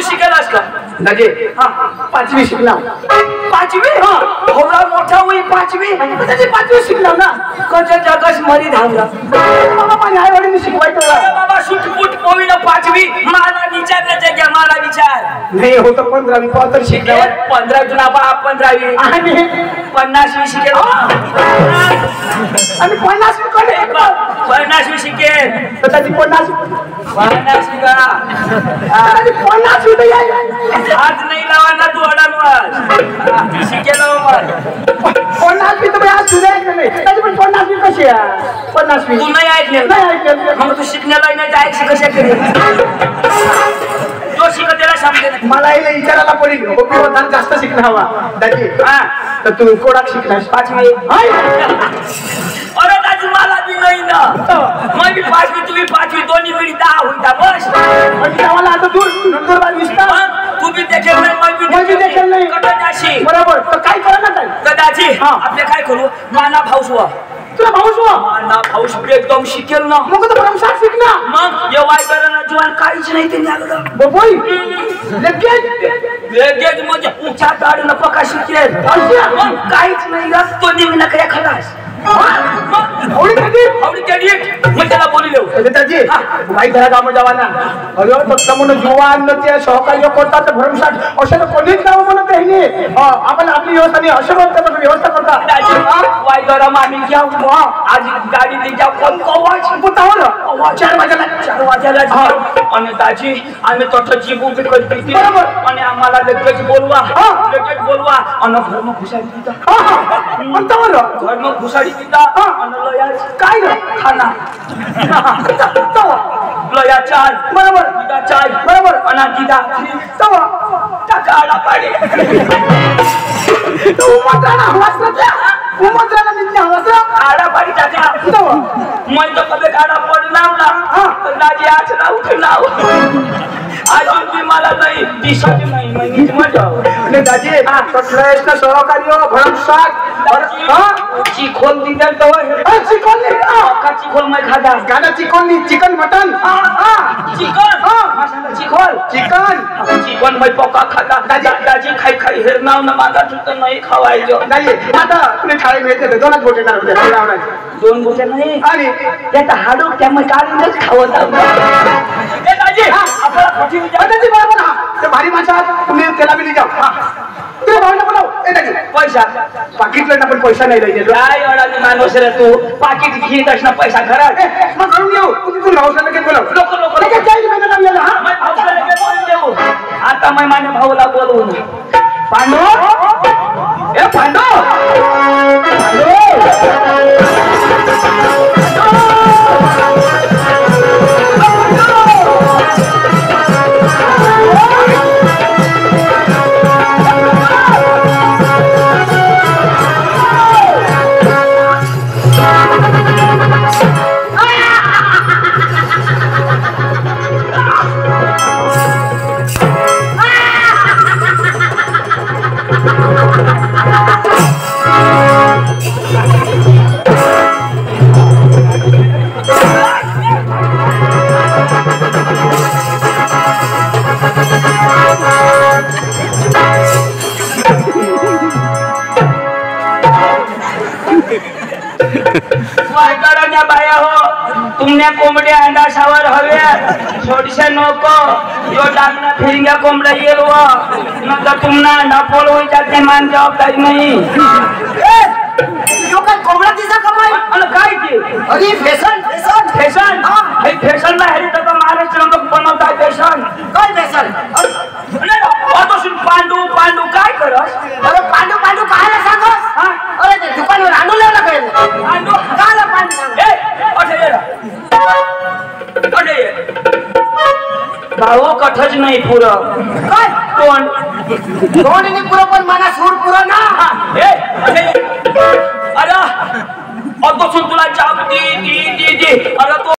पाचवी शिकायलास का दाजी हा 5वी शिकला 5वी हा थोडा मोठा होई 5वी दाजी 5वी शिकला ना कच्या जगास मरी धावला बाबा माझ्या आई वडील शिकवायचं अरे बाबा सुटपुट पोवी ना 5वी मला विचारण्याचं घ्या मला विचार नाही होतं 15वी पात्र शिकला 15 जुना बा 15वी आणि 50वी शिकेल आणि 50वी कोणी 50वी शिकेल दाजी 50वी 50वी का दाजी 50वी तर याय हात नाही लावा ना तू अडाणवर शिकेल मग 50वी तर आज सुद्धा ऐकलं नाही दाजी पण 50वी कशी आहे 50वी तू नाही ऐकलं नाही ऐकलं मग तू शिकण्याला नाही जायचं कशा करेल तो शिकत त्याला सांगते मला याला विचारायला पडेल होता जास्त शिकणं हवा दाजी हा तर तू कोणाक शिकलास 5वी अरे दाजी मला बी नाही ना मग मी 5वी तुम्ही 5वी दोन्ही मिळी 10 होता बस म्हणजे आम्हाला आता दूर नंदुरबार विस्तार तू बी देखील नाही मग बी देखील नाही कदाची बरोबर तर काय करा ना काय कदाची आपले काय करू माना भाऊस वा तुला भाऊस वा माना भाऊस एकदम शिकेल ना मग तर भरमसाठ शिक ना मग येवाय करा जीवन काहीच नाही त्यांनी आलं बोय लगेच म्हणजे उच्या दाढीनं पका शिकेल मग काहीच नाही ग तो निघणं काय खलास आवडी त्याची मग त्याला बोलले त्याची काही घरा काम जावाना अरे फक्त म्हणून युवान ते सहकार्य करतात भरमसाठ असं कोणीच नाव म्हणत नाही आपण आपली व्यवस्था नाही असं करतात व्यवस्था करतात वायदरा मामी घ्या आज गाडी नाही घ्या कोण कवा 4 वाजायला आणि दाजी आम्ही तसं जीव उभी करते आणि आम्हाला लगेच बोलवा आणि घरम घुसाडी तिथं घरम घुसाडी काय खाना लया चाय बरोबर दिदा चाय बरोबर अना दिदा तवा टाकाडा पाडी तो उमत्राना हवासला आडा पाडी टाका तवा मन तो कबे आडा पडलाव ना तर दाजी आज ना उठलाव अजून बी मला नाही दिसत नाही म्हणजे मजाव आणि दाजी कसलेच ना सहकार्य भरमसाठ चिखोल दिदन तो चिकन का चिखोल मैं खादा गाना चिकन मटन चिकन मसाला चिखोल चिकन मैं पका खाता दाजी खाई हेर नाव ना माझा सुद्धा नाही खावायचो नाही आता तुम्ही खाई मिळते दोनच गोटे ना होते 2 गोटे नाही आणि त्याचा हाडू त्यामुळे काढूनच खावत ए दाजी आपला कठी दाजी बरोबर हा ते भारी माणसा तुम्ही त्याला बी जाऊ ते भावना बोलाव ए दाजी पैसा पाकिटला ना पण पैसा नाही द्यायचे काय अडाणी माणूस रे तू पाकिट घेत असना पैसा घरात मग करून येऊ तू भाऊला लगेच बोलाव लोक लगेच जाईल मी नाम याला हा मैं भाऊला लगेच बोलून देऊ आता मैं माझ्या भाऊला बोलवून पांडू ए पांडू बाया हो तुमने कोंबड्या अंडा सावर हवे छोटीशा नको यो डाकना फिरिंगा कोंबड्या येलो न तर तुमना अंडा पोल होई जाते मान जवाबदारी नाही यो काय कोंबडा दिसा कमाई अन काय की अरे फॅशन हे फॅशन ना हेरी तर महाराष्ट्र लोक बनवतात फॅशन काय फॅशन अरे अतोसून पांडू काय करस अरे पांडू काय सांगस अरे ते दुकानवर आणू लावला काय आणू काला पांडू ए अरे भाऊ कठच नाही पुरं काय कोण नाही पुरं पण मला सूर पुरं ना ए अरे अतोसून तुला जाब दी अरे तो